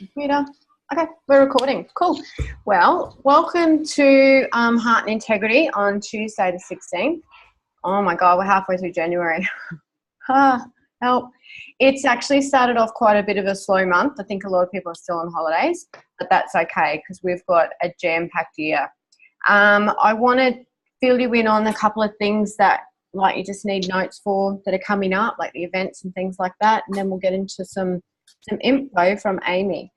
Computer. Okay, we're recording. Cool. Well, welcome to Heart and Integrity on Tuesday the 16th. Oh my God, we're halfway through January. Help. It's actually started off quite a bit of a slow month. I think a lot of people are still on holidays, but that's okay because we've got a jam-packed year. I want to fill you in on a couple of things that like you just need notes for that are coming up, like the events and things like that, and then we'll get into some info from Amy.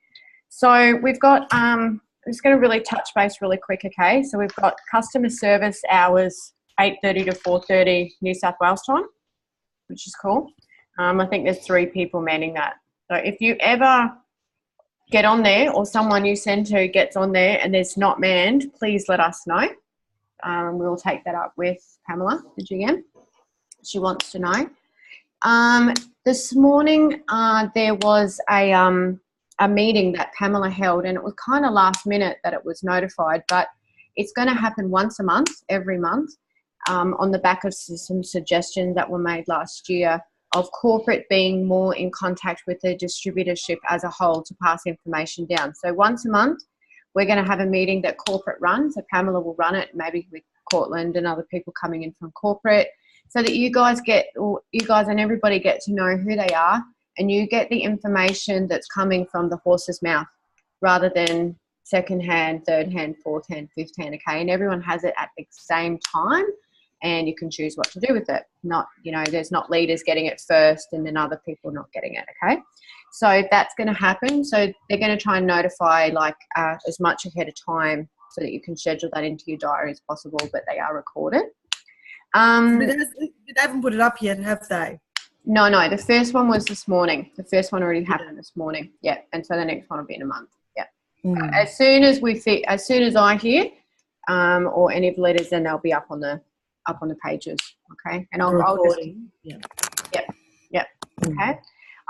So we've got, I'm just going to really touch base really quick, okay? So we've got customer service hours 8:30 to 4:30 New South Wales time, which is cool. I think there's 3 people manning that. So if you ever get on there or someone you send to gets on there and there's not manned, please let us know. We'll take that up with Pamela, the GM. She wants to know. This morning there was a meeting that Pamela held, and it was kind of last minute that it was notified, but it's going to happen once a month, every month, on the back of some suggestions that were made last year of corporate being more in contact with the distributorship as a whole to pass information down. So once a month, we're going to have a meeting that corporate runs. So Pamela will run it, maybe with Cortland and other people coming in from corporate, so that you guys and everybody get to know who they are, and you get the information that's coming from the horse's mouth rather than second hand, third hand, fourth hand, fifth hand, okay? And everyone has it at the same time, and you can choose what to do with it. Not, there's not leaders getting it first and then other people not getting it, okay? So that's going to happen. So they're going to try and notify as much ahead of time so that you can schedule that into your diary as possible, but they are recorded. They haven't put it up yet, have they? No, the first one was this morning. The first one already happened this morning. Yeah, and so the next one will be in a month. Yeah. As soon as I hear, or any of the leaders, then they'll be up on the pages. Okay, and I'll just Yep.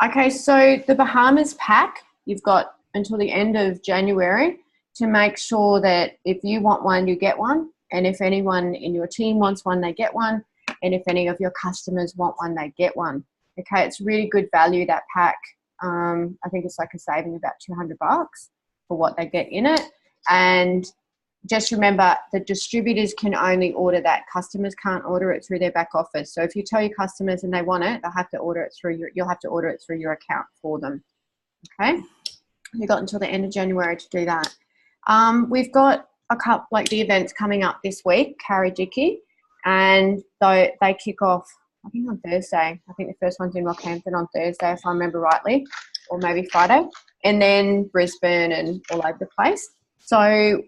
Okay. So the Bahamas pack, you've got until the end of January to make sure that if you want one, you get one, and if anyone in your team wants one, they get one. And if any of your customers want one, they get one. Okay, it's really good value, that pack. I think it's like a saving about $200 for what they get in it. And just remember, the distributors can only order that. Customers can't order it through their back office. So if you tell your customers and they want it, they'll have to order it you'll have to order it through your account for them. Okay, you've got until the end of January to do that. We've got a couple, like the events coming up this week, Carrie Dickey. And they kick off, I think, on Thursday. I think the first one's in Rockhampton on Thursday, if I remember rightly, or maybe Friday. And then Brisbane and all over the place. So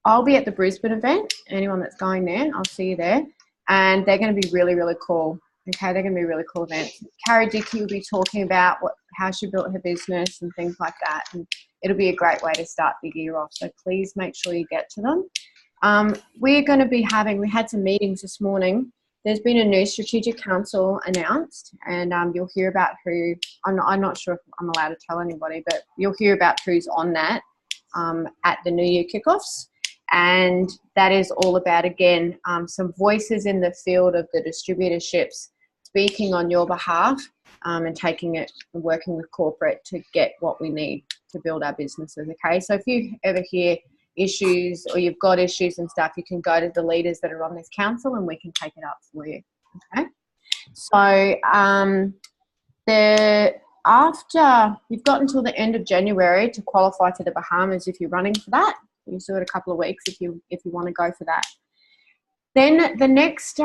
I'll be at the Brisbane event. Anyone that's going there, I'll see you there. And they're going to be really, really cool. Okay, they're going to be really cool events. Carrie Dickey will be talking about how she built her business and things like that. And it'll be a great way to start the year off. So please make sure you get to them. We're going to be we had some meetings this morning. There's been a new strategic council announced, and you'll hear about who, I'm not sure if I'm allowed to tell anybody, but you'll hear about who's on that at the New Year kickoffs. And that is all about, again, some voices in the field of the distributorships speaking on your behalf and taking it and working with corporate to get what we need to build our businesses, okay? So if you ever hear issues or you've got issues and stuff, you can go to the leaders that are on this council and we can take it up for you. Okay, so after you've got until the end of January to qualify for the Bahamas if you're running for that. You still got a couple of weeks if you want to go for that. Then the next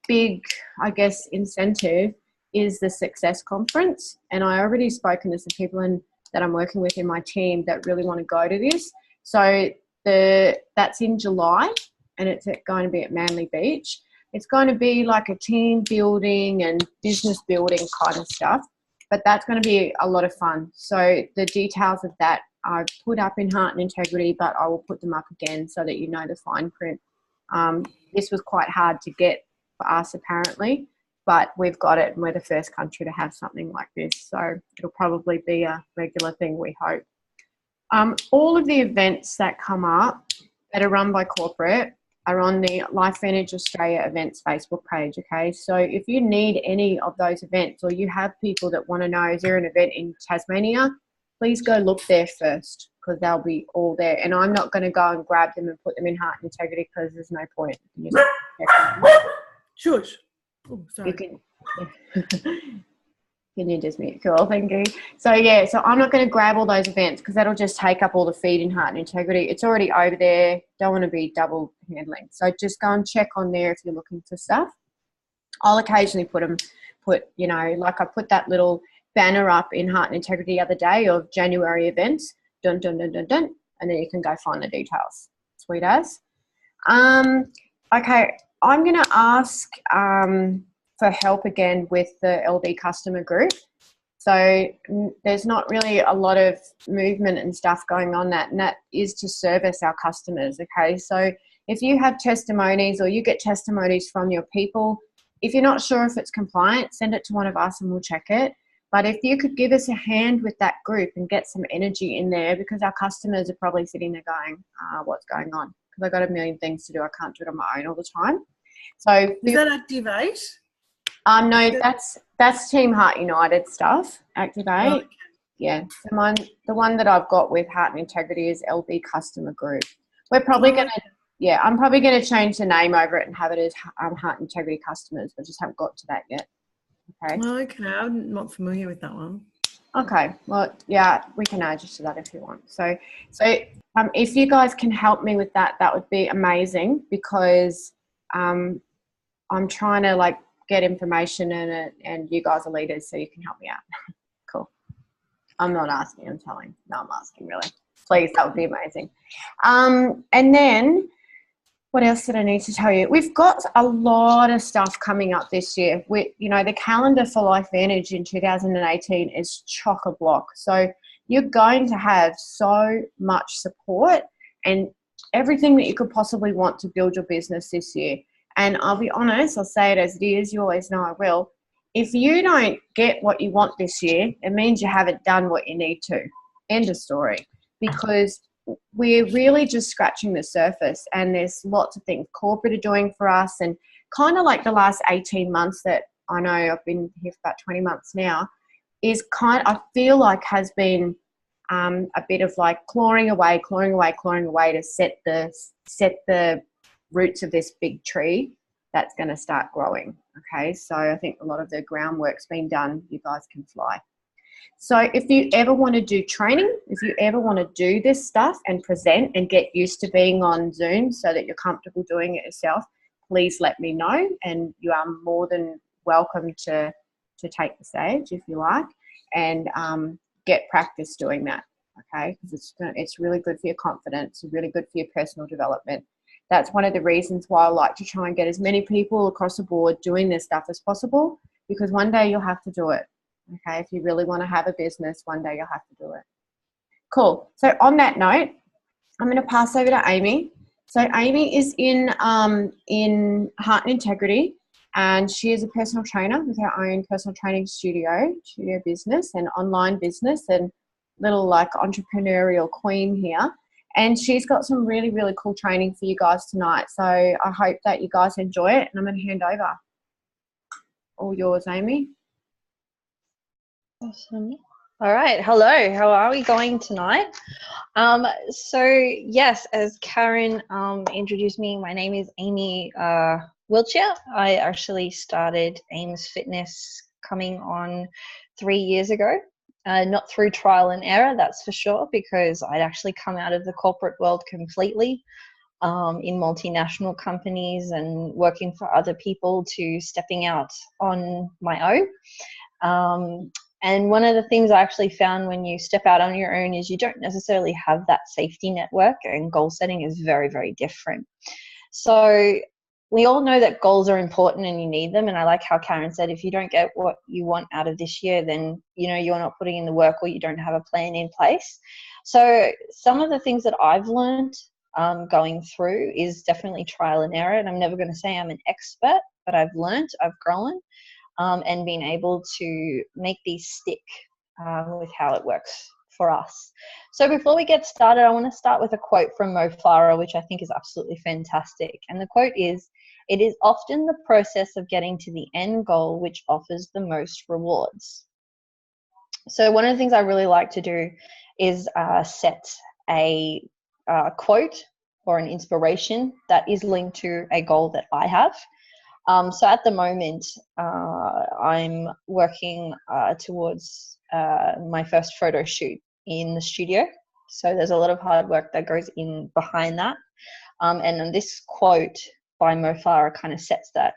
big, I guess, incentive is the Success Conference, and I already spoken to some people that I'm working with in my team that really want to go to this. So that's in July, and it's going to be at Manly Beach. It's going to be like a team building and business building kind of stuff, but that's going to be a lot of fun. So the details of that I've put up in Heart and Integrity, but I will put them up again so that you know the fine print. This was quite hard to get for us apparently, but we've got it, and we're the first country to have something like this. So it'll probably be a regular thing, we hope. All of the events that come up that are run by corporate are on the LifeVantage Australia events Facebook page, okay? So if you need any of those events or you have people that want to know, is there an event in Tasmania? please go look there first, because they'll be all there. And I'm not going to go and grab them and put them in Heart and Integrity, because there's no point. You just check them. Shush. Oh, sorry. You can you just mute? Cool, thank you. So yeah, so I'm not going to grab all those events, because that'll just take up all the feed in Heart and Integrity. It's already over there. Don't want to be double handling. So just go and check on there if you're looking for stuff. I'll occasionally you know, like I put that little banner up in Heart and Integrity the other day of January events, dun, dun, dun, dun, dun, and then you can go find the details. Sweet as. Okay, I'm going to ask for help again with the LD customer group. So there's not really a lot of movement and stuff going on and that is to service our customers, okay? So if you have testimonies or you get testimonies from your people, if you're not sure if it's compliant, send it to one of us and we'll check it. But if you could give us a hand with that group and get some energy in there, because our customers are probably sitting there going, what's going on? Because I've got a million things to do. I can't do it on my own all the time. So is that Activate? No, that's Team Heart United stuff. Activate. Oh, okay. Yeah. So the one that I've got with Heart and Integrity is LB Customer Group. We're probably I'm probably going to change the name over it and have it as Heart and Integrity Customers, but just haven't got to that yet. Okay. Okay, I'm not familiar with that one. Okay. Well, yeah, we can add you to that if you want. So if you guys can help me with that, that would be amazing, because I'm trying to get information in it, and you guys are leaders, so you can help me out. Cool. I'm not asking, I'm telling. No, I'm asking, really. Please, that would be amazing. And then what else did I need to tell you? We've got a lot of stuff coming up this year. The calendar for Life Vantage in 2018 is chock-a-block. So you're going to have so much support and everything that you could possibly want to build your business this year. And I'll be honest, I'll say it as it is. You always know I will. If you don't get what you want this year, it means you haven't done what you need to. End of story. Because we're really just scratching the surface, and there's lots of things corporate are doing for us, and kind of like the last 18 months that I know I've been here for about 20 months now is I feel like has been a bit of clawing away to set the roots of this big tree that's going to start growing. Okay, so I think a lot of the groundwork's been done. You guys can fly. So if you ever want to do training, if you ever want to do this stuff and present and get used to being on Zoom so that you're comfortable doing it yourself, please let me know, and you are more than welcome to take the stage if you like, and get practice doing that, okay? Because it's really good for your confidence, really good for your personal development. That's one of the reasons why I like to try and get as many people across the board doing this stuff as possible, because one day you'll have to do it. Okay, if you really want to have a business, one day you'll have to do it. Cool. So on that note, I'm going to pass over to Amy. So Amy is in Heart and Integrity, and she is a personal trainer with her own personal training studio business and online business, and little entrepreneurial queen here. And she's got some really, really cool training for you guys tonight. So I hope that you guys enjoy it, and I'm going to hand over. All yours, Amy. Awesome. All right. Hello. How are we going tonight? So yes, as Karen introduced me, my name is Amy Wiltshire. I actually started Ames Fitness coming on 3 years ago. Not through trial and error, that's for sure, because I'd actually come out of the corporate world completely in multinational companies and working for other people to stepping out on my own. And one of the things I actually found when you step out on your own is you don't necessarily have that safety network, and goal setting is very, very different. So we all know that goals are important and you need them. And I like how Karen said, if you don't get what you want out of this year, then, you're not putting in the work, or you don't have a plan in place. So some of the things that I've learned going through is definitely trial and error. And I'm never going to say I'm an expert, but I've learned, I've grown. And being able to make these stick with how it works for us. So before we get started, I want to start with a quote from Mo Farah, which I think is absolutely fantastic. And the quote is, "It is often the process of getting to the end goal which offers the most rewards." So one of the things I really like to do is set a quote or an inspiration that is linked to a goal that I have. So at the moment, I'm working towards my first photo shoot in the studio. So there's a lot of hard work that goes in behind that. And this quote by Mo Farah kind of sets that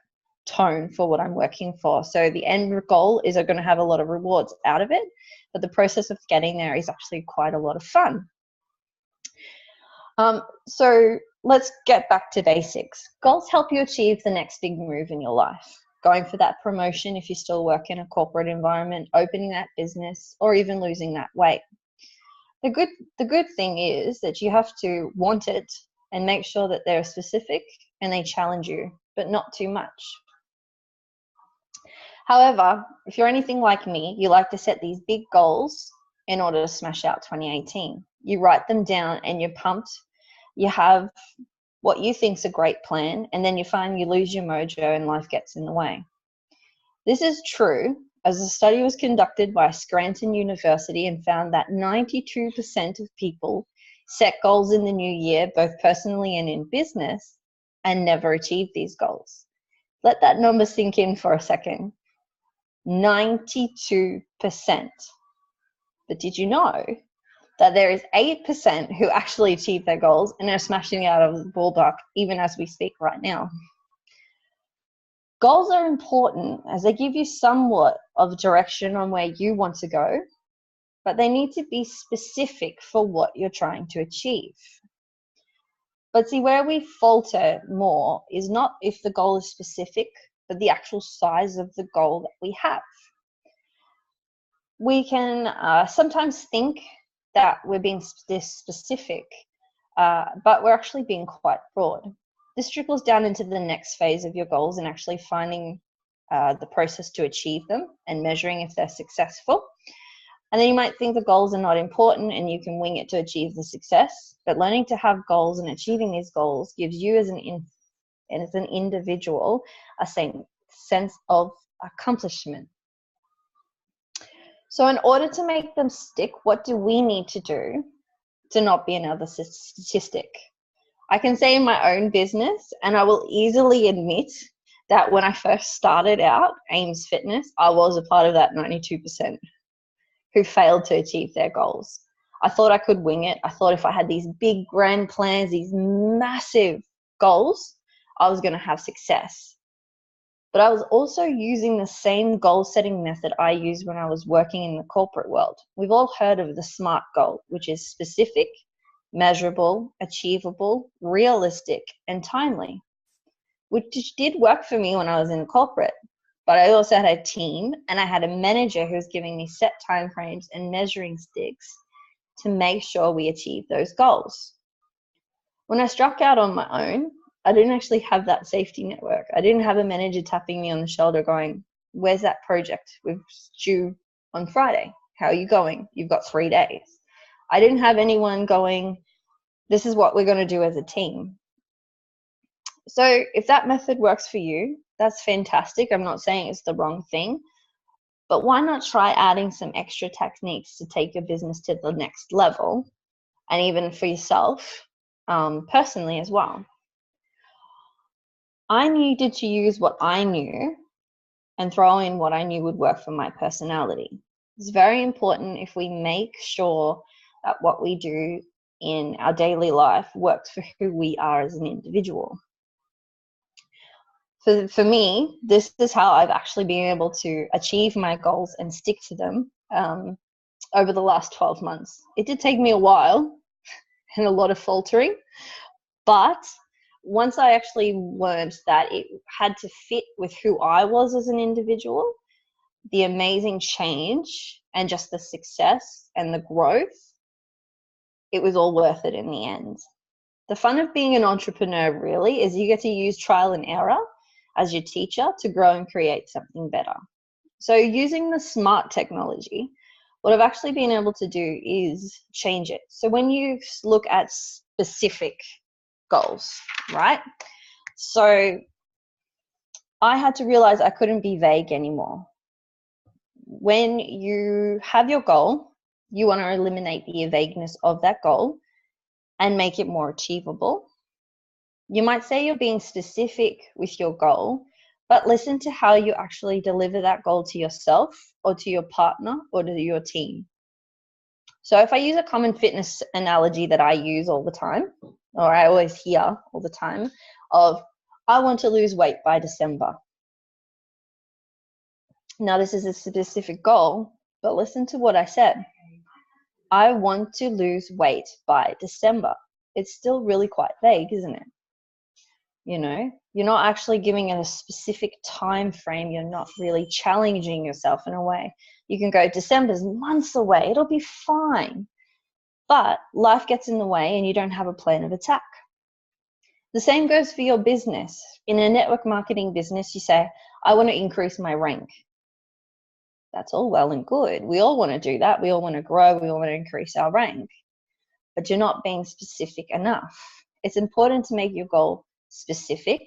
tone for what I'm working for. So the end goal is I'm going to have a lot of rewards out of it, but the process of getting there is actually quite a lot of fun. So let's get back to basics. Goals help you achieve the next big move in your life. Going for that promotion if you still work in a corporate environment, opening that business, or even losing that weight. The good thing is that you have to want it and make sure that they're specific and they challenge you, but not too much. However, if you're anything like me, you like to set these big goals in order to smash out 2018. You write them down and you're pumped. You have what you think's a great plan, and then you find you lose your mojo and life gets in the way. This is true as a study was conducted by Scranton University and found that 92% of people set goals in the new year, both personally and in business, and never achieve these goals. Let that number sink in for a second. 92%. But did you know that there is 8% who actually achieve their goals and are smashing out of the ballpark even as we speak right now? Goals are important as they give you somewhat of direction on where you want to go, but they need to be specific for what you're trying to achieve. But see, where we falter more is not if the goal is specific, but the actual size of the goal that we have. We can sometimes think that we're being this specific, but we're actually being quite broad. This trickles down into the next phase of your goals and actually finding the process to achieve them and measuring if they're successful. And then you might think the goals are not important and you can wing it to achieve the success, but learning to have goals and achieving these goals gives you as an individual a sense of accomplishment. So in order to make them stick, what do we need to do to not be another statistic? I can say in my own business, and I will easily admit that when I first started out, Ames Fitness, I was a part of that 92% who failed to achieve their goals. I thought I could wing it. I thought if I had these big grand plans, these massive goals, I was going to have success. But I was also using the same goal setting method I used when I was working in the corporate world. We've all heard of the SMART goal, which is specific, measurable, achievable, realistic, and timely, which did work for me when I was in corporate. But I also had a team and I had a manager who was giving me set timeframes and measuring sticks to make sure we achieved those goals. When I struck out on my own, I didn't actually have that safety network. I didn't have a manager tapping me on the shoulder going, "Where's that project? We're due on Friday. How are you going? You've got 3 days." I didn't have anyone going, "This is what we're going to do as a team." So if that method works for you, that's fantastic. I'm not saying it's the wrong thing, but why not try adding some extra techniques to take your business to the next level, and even for yourself personally as well. I needed to use what I knew and throw in what I knew would work for my personality. It's very important if we make sure that what we do in our daily life works for who we are as an individual. For me, this is how I've actually been able to achieve my goals and stick to them over the last 12 months. It did take me a while and a lot of faltering, but once I actually learned that it had to fit with who I was as an individual, the amazing change and just the success and the growth, it was all worth it in the end. The fun of being an entrepreneur really is you get to use trial and error as your teacher to grow and create something better. So using the SMART technology, what I've actually been able to do is change it. So when you look at specific goals, right? So I had to realize I couldn't be vague anymore. when you have your goal, you want to eliminate the vagueness of that goal and make it more achievable. You might say you're being specific with your goal, but listen to how you actually deliver that goal to yourself or to your partner or to your team. So if I use a common fitness analogy that I use all the time, or I always hear all the time, of I want to lose weight by December. Now this is a specific goal, but listen to what I said. I want to lose weight by December. It's still really quite vague, isn't it? You know, you're not actually giving it a specific time frame. You're not really challenging yourself in a way. You can go, December's months away, it'll be fine. But life gets in the way and you don't have a plan of attack. The same goes for your business. In a network marketing business, you say, I want to increase my rank. That's all well and good. We all want to do that. We all want to grow. We all want to increase our rank. But you're not being specific enough. It's important to make your goal specific,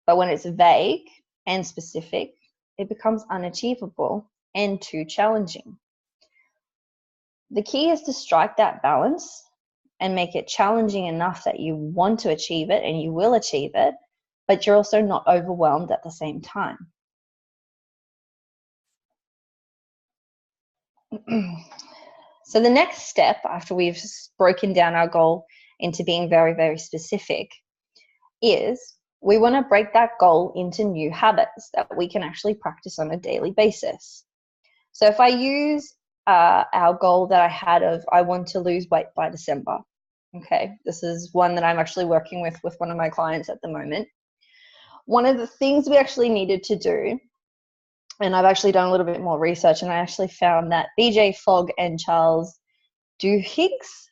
but when it's vague and specific, it becomes unachievable and too challenging. The key is to strike that balance and make it challenging enough that you want to achieve it and you will achieve it, but you're also not overwhelmed at the same time. So the next step, after we've broken down our goal into being very, very specific, is we want to break that goal into new habits that we can actually practice on a daily basis. So if I use our goal that I had of I want to lose weight by December, okay, this is one that I'm actually working with one of my clients at the moment. One of the things we actually needed to do, and I've actually done a little bit more research, and I actually found that BJ Fogg and Charles Duhigg's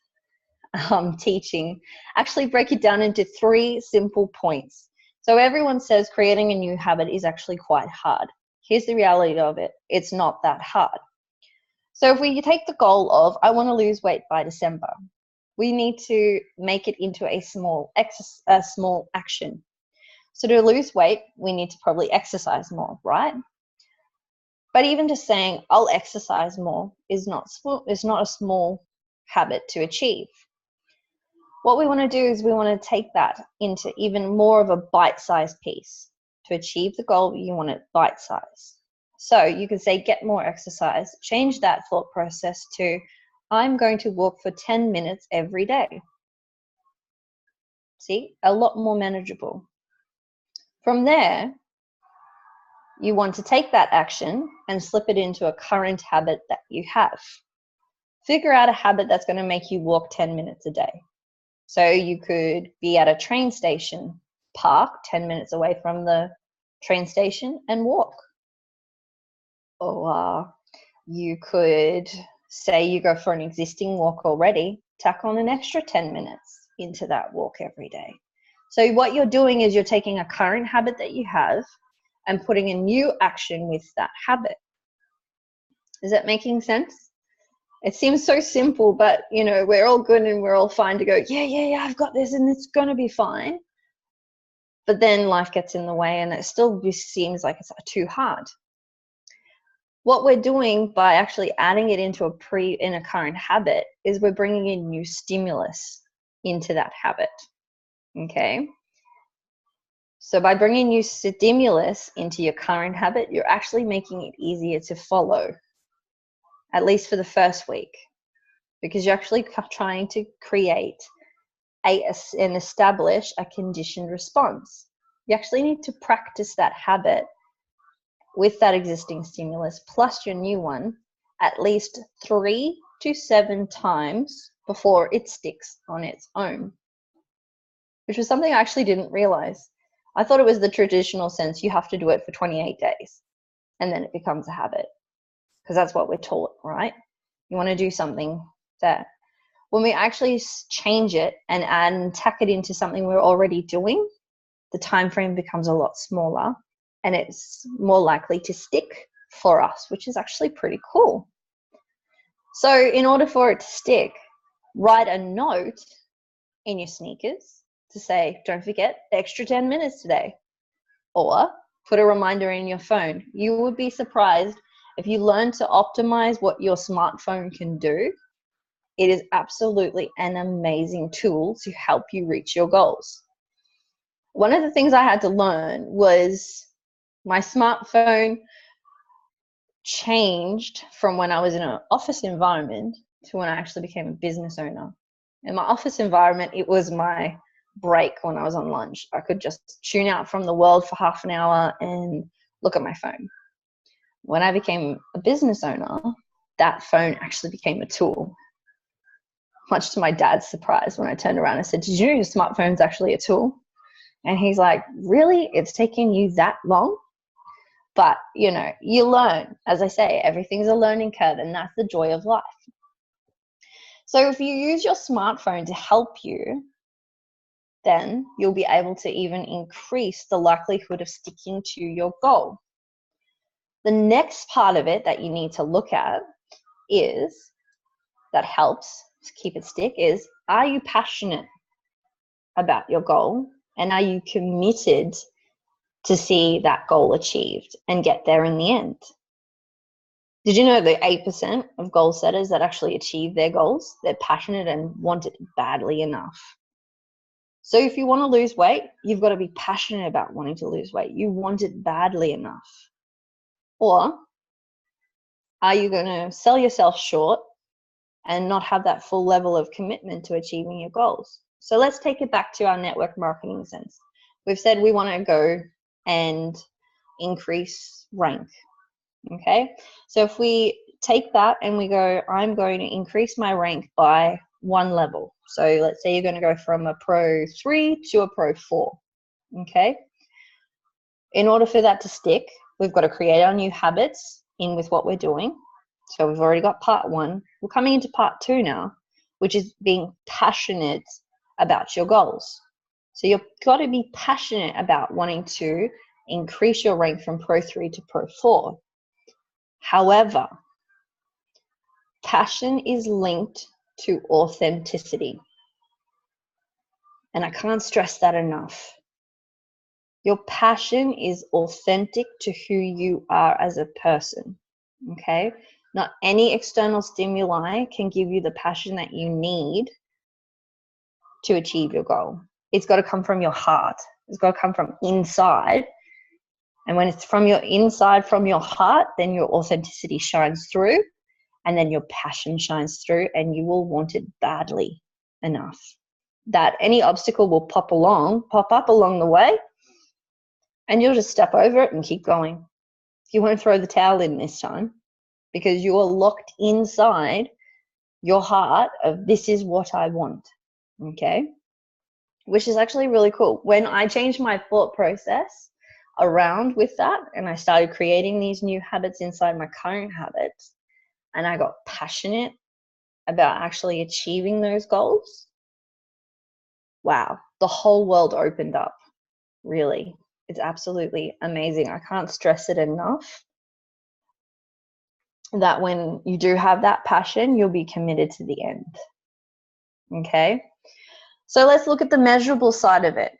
teaching actually break it down into 3 simple points. So everyone says creating a new habit is actually quite hard. Here's the reality of it. It's not that hard. So if we take the goal of I want to lose weight by December, we need to make it into a small action. So to lose weight, we need to probably exercise more, right? But even just saying I'll exercise more is not a small habit to achieve. What we want to do is we want to take that into even more of a bite-sized piece. To achieve the goal, you want it bite-sized. So you can say get more exercise, change that thought process to I'm going to walk for 10 minutes every day. See, a lot more manageable. From there, you want to take that action and slip it into a current habit that you have. Figure out a habit that's going to make you walk 10 minutes a day. So you could be at a train station, park 10 minutes away from the train station and walk. Or you could say you go for an existing walk already, tack on an extra 10 minutes into that walk every day. So what you're doing is you're taking a current habit that you have and putting a new action with that habit. Is that making sense? It seems so simple, but you know, we're all good and we're all fine to go, yeah, I've got this and it's going to be fine. But then life gets in the way and it still seems like it's too hard. What we're doing by actually adding it into a current habit is we're bringing in new stimulus into that habit. Okay. So by bringing new stimulus into your current habit, you're actually making it easier to follow, at least for the first week, because you're actually trying to create and establish a conditioned response. You actually need to practice that habit with that existing stimulus plus your new one at least 3 to 7 times before it sticks on its own, which was something I actually didn't realize. I thought it was the traditional sense you have to do it for 28 days and then it becomes a habit, because that's what we're taught, right? You want to do something that when we actually change it and tack it into something we're already doing, the time frame becomes a lot smaller and it's more likely to stick for us, which is actually pretty cool. So in order for it to stick, write a note in your sneakers to say, don't forget the extra 10 minutes today, or put a reminder in your phone. You would be surprised If you learn to optimize what your smartphone can do, it is absolutely an amazing tool to help you reach your goals. One of the things I had to learn was my smartphone changed from when I was in an office environment to when I actually became a business owner. In my office environment, it was my break when I was on lunch. I could just tune out from the world for half an hour and look at my phone. When I became a business owner, that phone actually became a tool. Much to my dad's surprise, when I turned around and said, "Did you know your smartphone's actually a tool?" And he's like, "Really? It's taken you that long?" But, you know, you learn. As I say, everything's a learning curve, and that's the joy of life. So if you use your smartphone to help you, then you'll be able to even increase the likelihood of sticking to your goal. The next part of it that you need to look at is, that helps to keep it stick, is, are you passionate about your goal, and are you committed to see that goal achieved and get there in the end? Did you know that 8% of goal setters that actually achieve their goals, they're passionate and want it badly enough? So if you want to lose weight, you've got to be passionate about wanting to lose weight. You want it badly enough. Or are you going to sell yourself short and not have that full level of commitment to achieving your goals? So let's take it back to our network marketing sense. We've said we want to go and increase rank. Okay, so if we take that and we go, I'm going to increase my rank by 1 level. So let's say you're going to go from a Pro 3 to a Pro 4. Okay, in order for that to stick, we've got to create our new habits in with what we're doing. So we've already got part 1. We're coming into part 2 now, which is being passionate about your goals. So you've got to be passionate about wanting to increase your rank from Pro 3 to Pro 4. However, passion is linked to authenticity. And I can't stress that enough. Your passion is authentic to who you are as a person. Okay? Not any external stimuli can give you the passion that you need to achieve your goal. It's got to come from your heart. It's got to come from inside. And when it's from your inside, from your heart, then your authenticity shines through, and then your passion shines through, and you will want it badly enough that any obstacle will pop up along the way, and you'll just step over it and keep going. You won't throw the towel in this time, because you are locked inside your heart of, this is what I want. Okay? Which is actually really cool. When I changed my thought process around with that, and I started creating these new habits inside my current habits, and I got passionate about actually achieving those goals, wow, the whole world opened up. Really, it's absolutely amazing. I can't stress it enough that when you do have that passion, you'll be committed to the end. Okay, so let's look at the measurable side of it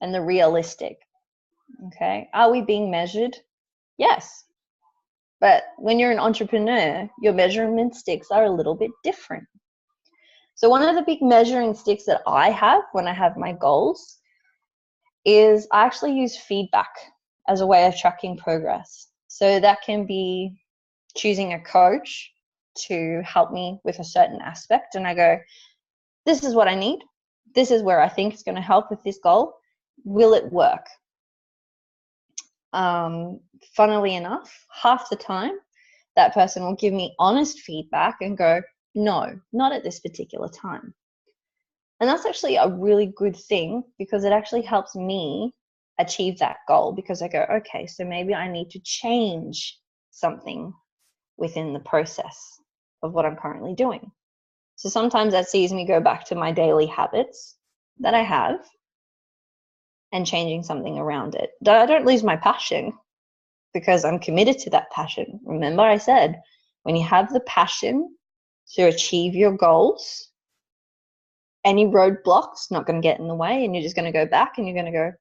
and the realistic. Okay, are we being measured? Yes. But when you're an entrepreneur, your measurement sticks are a little bit different. So one of the big measuring sticks that I have when I have my goals is I actually use feedback as a way of tracking progress. So that can be choosing a coach to help me with a certain aspect, and I go, this is what I need. This is where I think it's going to help with this goal. Will it work? Funnily enough, half the time that person will give me honest feedback and go, no, not at this particular time. And that's actually a really good thing, because it actually helps me achieve that goal, because I go, okay, so maybe I need to change something within the process of what I'm currently doing. So sometimes that sees me go back to my daily habits that I have and changing something around it. I don't lose my passion, because I'm committed to that passion. Remember, I said, when you have the passion to achieve your goals, any roadblocks not going to get in the way, and you're just going to go back and you're going to go,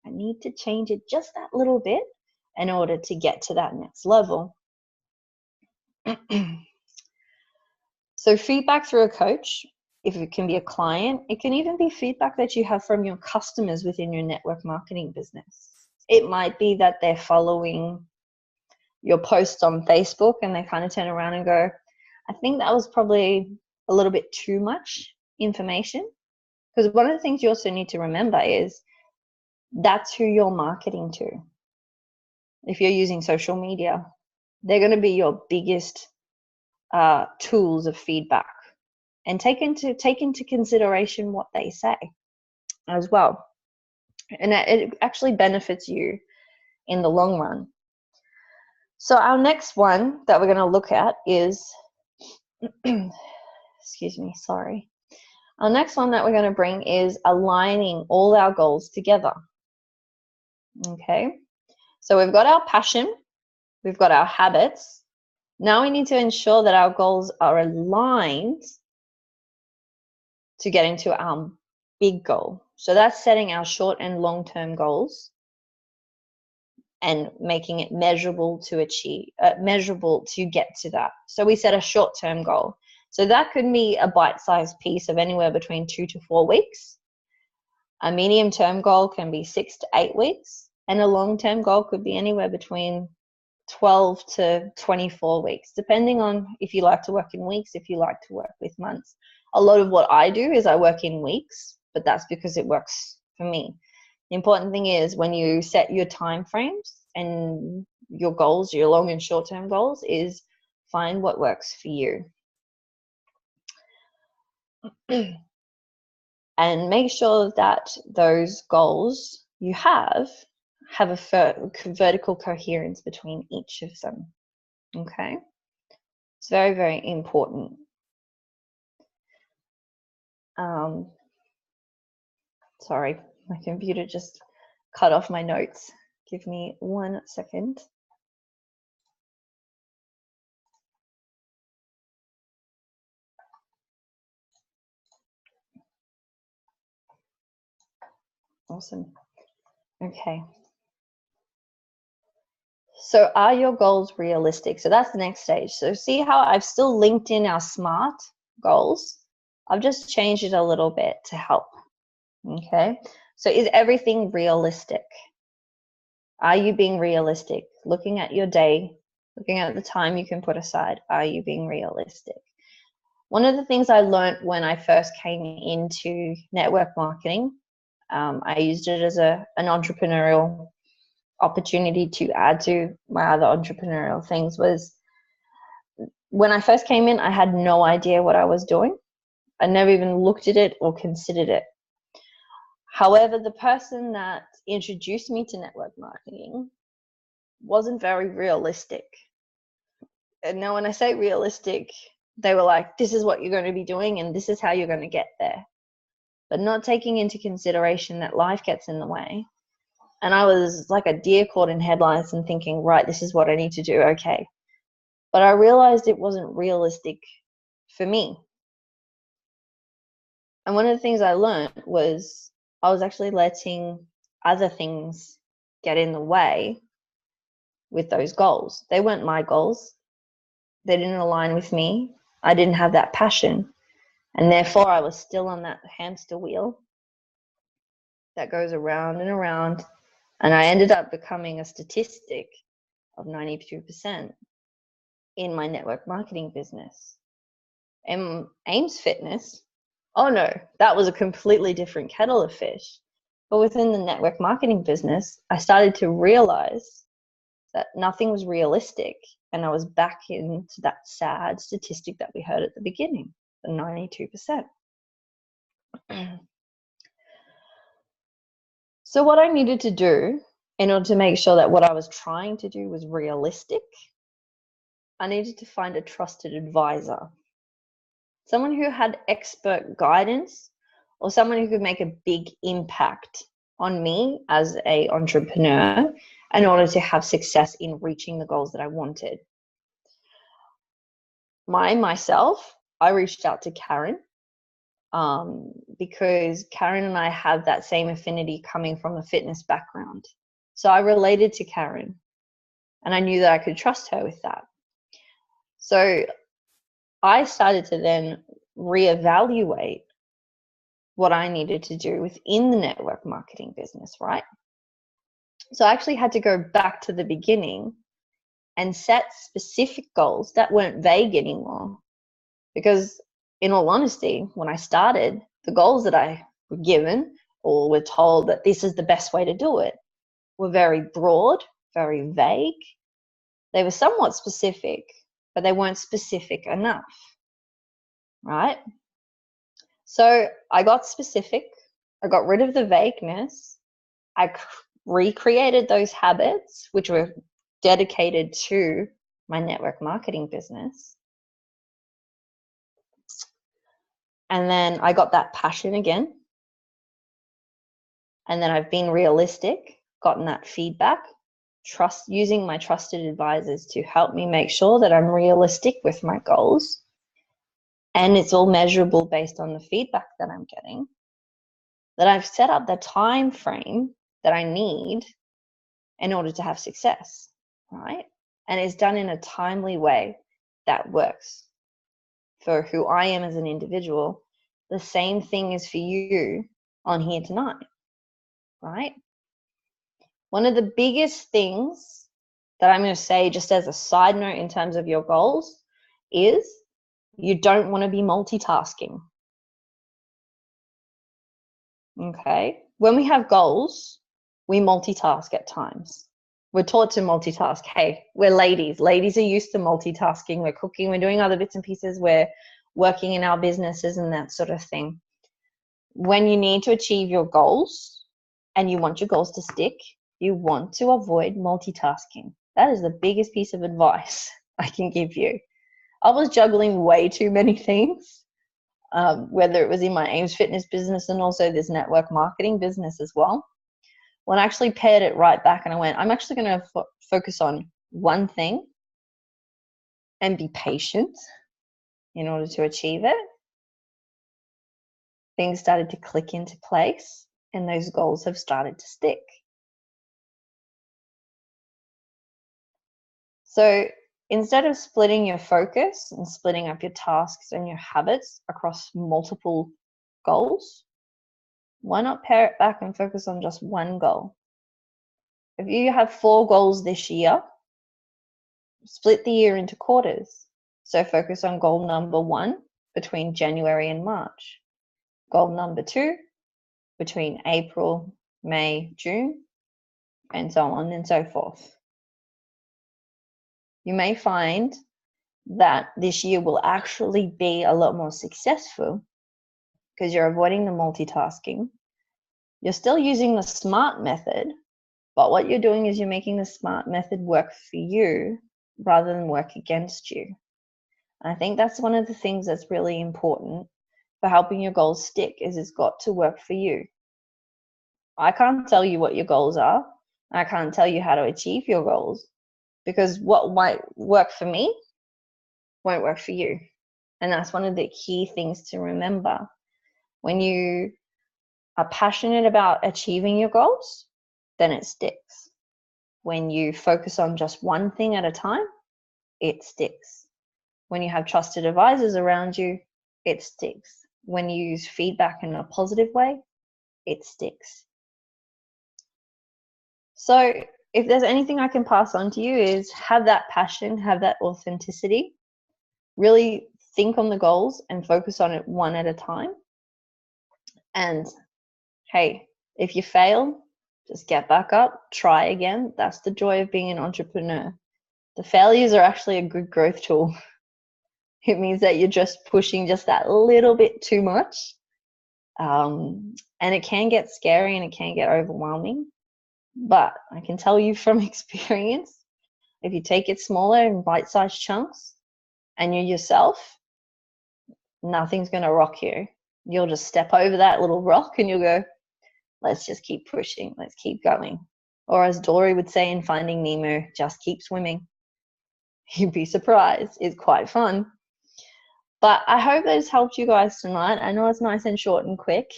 I need to change it just that little bit in order to get to that next level. So feedback through a coach, if it can be a client, it can even be feedback that you have from your customers within your network marketing business. It might be that they're following your posts on Facebook and they kind of turn around and go, I think that was probably a little bit too much information. Because one of the things you also need to remember is that's who you're marketing to. If you're using social media, they're going to be your biggest tools of feedback. And take into consideration what they say as well. And it actually benefits you in the long run. So our next one that we're going to look at is, excuse me, sorry. Our next one that we're going to bring is aligning all our goals together. Okay. So we've got our passion, we've got our habits. Now we need to ensure that our goals are aligned to get into our big goal. So that's setting our short and long-term goals and making it measurable to achieve, measurable to get to that. So we set a short-term goal. So that could be a bite-sized piece of anywhere between 2 to 4 weeks. A medium-term goal can be 6 to 8 weeks, and a long-term goal could be anywhere between 12 to 24 weeks, depending on if you like to work in weeks, if you like to work with months. A lot of what I do is I work in weeks, but that's because it works for me. The important thing is when you set your time frames and your goals, your long and short-term goals, is find what works for you. And make sure that those goals you have a vertical coherence between each of them. Okay? It's very, very important. Sorry, my computer just cut off my notes. Give me 1 second. Awesome. Okay. So are your goals realistic? So that's the next stage. So see how I've still linked in our SMART goals. I've just changed it a little bit to help. Okay. So is everything realistic? Are you being realistic? Looking at your day, looking at the time you can put aside, are you being realistic? One of the things I learned when I first came into network marketing, I used it as an entrepreneurial opportunity to add to my other entrepreneurial things, was when I first came in, I had no idea what I was doing. I never even looked at it or considered it. However, the person that introduced me to network marketing wasn't very realistic. And now when I say realistic, they were like, this is what you're going to be doing and this is how you're going to get there. But not taking into consideration that life gets in the way. And I was like a deer caught in headlights and thinking, right, this is what I need to do. Okay. But I realized it wasn't realistic for me. And one of the things I learned was I was actually letting other things get in the way with those goals. They weren't my goals. They didn't align with me. I didn't have that passion. And therefore, I was still on that hamster wheel that goes around and around. And I ended up becoming a statistic of 92% in my network marketing business. And Ames Fitness, oh no, that was a completely different kettle of fish. But within the network marketing business, I started to realize that nothing was realistic. And I was back into that sad statistic that we heard at the beginning, the 92%. So what I needed to do in order to make sure that what I was trying to do was realistic, I needed to find a trusted advisor. Someone who had expert guidance or someone who could make a big impact on me as an entrepreneur in order to have success in reaching the goals that I wanted. Myself, I reached out to Karen because Karen and I have that same affinity coming from a fitness background. So I related to Karen and I knew that I could trust her with that. So I started to then reevaluate what I needed to do within the network marketing business, right? So I actually had to go back to the beginning and set specific goals that weren't vague anymore. Because in all honesty, when I started, the goals that I were given or were told that this is the best way to do it were very broad, very vague. They were somewhat specific, but they weren't specific enough, right? So I got specific. I got rid of the vagueness. I recreated those habits, which were dedicated to my network marketing business. And then I got that passion again. And then I've been realistic, gotten that feedback, using my trusted advisors to help me make sure that I'm realistic with my goals. And it's all measurable based on the feedback that I'm getting. That I've set up the time frame that I need in order to have success, right? And it's done in a timely way that works for who I am as an individual. The same thing is for you on here tonight, right? One of the biggest things that I'm going to say just as a side note in terms of your goals is you don't want to be multitasking. Okay? When we have goals, we multitask at times. We're taught to multitask. Hey, we're ladies. Ladies are used to multitasking. We're cooking, we're doing other bits and pieces. We're working in our businesses and that sort of thing. When you need to achieve your goals and you want your goals to stick, you want to avoid multitasking. That is the biggest piece of advice I can give you. I was juggling way too many things, whether it was in my Ames Fitness business and also this network marketing business as well. When I actually pared it right back and I went, I'm actually going to focus on one thing and be patient in order to achieve it, things started to click into place and those goals have started to stick. So instead of splitting your focus and splitting up your tasks and your habits across multiple goals, why not pare it back and focus on just one goal? If you have 4 goals this year, split the year into quarters. So focus on goal number 1 between January and March. Goal number 2 between April, May, June, and so on and so forth. You may find that this year will actually be a lot more successful because you're avoiding the multitasking. You're still using the SMART method, but what you're doing is you're making the SMART method work for you rather than work against you. And I think that's one of the things that's really important for helping your goals stick is it's got to work for you. I can't tell you what your goals are. I can't tell you how to achieve your goals because what might work for me won't work for you. And that's one of the key things to remember. When you are passionate about achieving your goals, then it sticks. When you focus on just one thing at a time, it sticks. When you have trusted advisors around you, it sticks. When you use feedback in a positive way, it sticks. So if there's anything I can pass on to you is have that passion, have that authenticity, really think on the goals and focus on it one at a time. And hey, if you fail, just get back up, try again. That's the joy of being an entrepreneur. The failures are actually a good growth tool. It means that you're just pushing just that little bit too much. And it can get scary and it can get overwhelming. But I can tell you from experience, if you take it smaller in bite-sized chunks and you're yourself, nothing's going to rock you. You'll just step over that little rock and you'll go, let's just keep pushing. Let's keep going. Or as Dory would say in Finding Nemo, just keep swimming. You'd be surprised. It's quite fun. But I hope that has helped you guys tonight. I know it's nice and short and quick,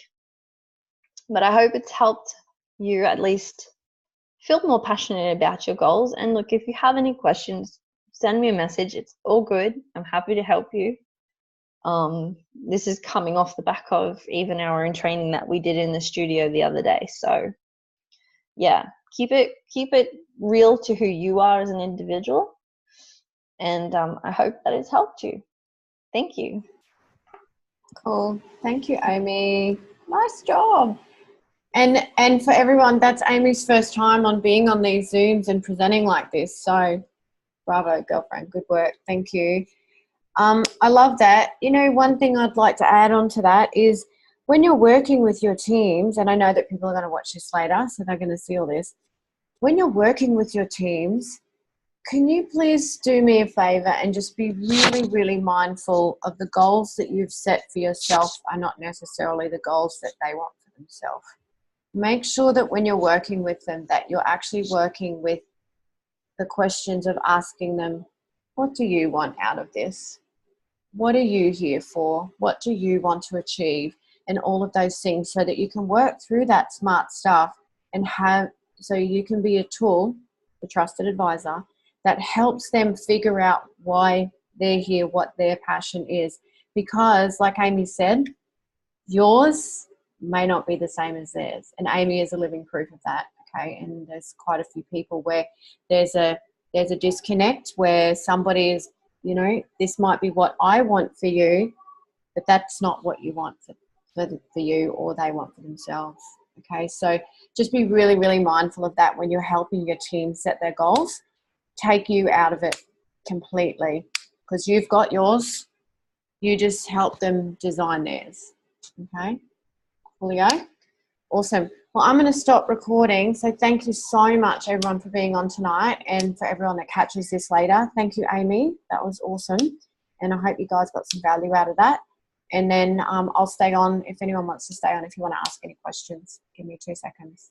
but I hope it's helped you at least feel more passionate about your goals. And look, if you have any questions, send me a message. It's all good. I'm happy to help you. This is coming off the back of even our own training that we did in the studio the other day. So yeah, keep it real to who you are as an individual. And I hope that it's helped you. Thank you. Cool. Thank you, Amy. Nice job. And for everyone, that's Amy's first time on being on these Zooms and presenting like this. So bravo, girlfriend. Good work. Thank you. I love that. You know, one thing I'd like to add on to that is when you're working with your teams, and I know that people are going to watch this later, so they're going to see all this. When you're working with your teams, can you please do me a favor and just be really, really mindful of the goals that you've set for yourself are not necessarily the goals that they want for themselves. Make sure that when you're working with them that you're actually working with the questions of asking them, what do you want out of this? What are you here for? What do you want to achieve? And all of those things so that you can work through that smart stuff and so you can be a tool, the trusted advisor, that helps them figure out why they're here, what their passion is. Because like Amy said, yours may not be the same as theirs. And Amy is a living proof of that, okay? And there's quite a few people where there's a disconnect where somebody is, you know, this might be what I want for you, but that's not what you want for you or they want for themselves, okay? So just be really, really mindful of that when you're helping your team set their goals. Take you out of it completely because you've got yours. You just help them design theirs, okay? Cool, we go? Awesome. Well, I'm going to stop recording. So thank you so much, everyone, for being on tonight and for everyone that catches this later. Thank you, Amy. That was awesome. And I hope you guys got some value out of that. And then I'll stay on if anyone wants to stay on if you want to ask any questions. Give me 2 seconds.